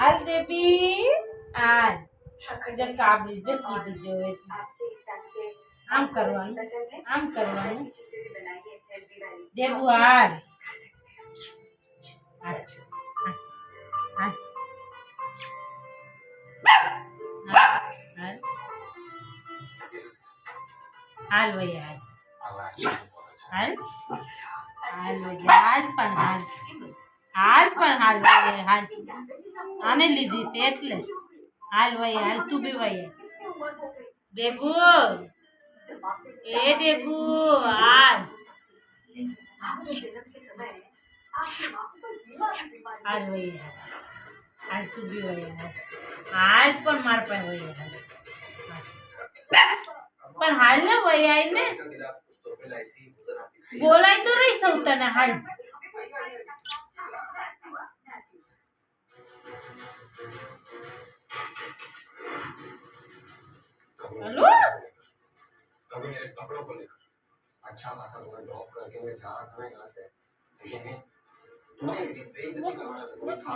હાલ દેવી આ જબ કાબલી જતી બીજો આમ કરવાનું દેવું હાલ હાલ હાલ હાલ વઈ હાલ હાલ હાલ વઈ હાલ પણ હાલ હાલ પણ હાલ વઈ હાલ આને લીધી છે એટલે હાલ વઈ હાલ તું બી વઈ દેબુ એ દેબુ હાલ હાલ વઈ હાલ તું બી વઈ હાલ પણ માર પાસે વઈ હાલ પણ હાલ ને વઈ આઈ ને બોલાય તો રહી સૌ તને હાલ हेलो कभी मेरे कपड़ों को लेकर अच्छा खासा तुम्हें ड्रॉप करके मैं जा रहा था ना यहाँ से लेकिन तुम्हें बेइज्जती करवाना था कोई था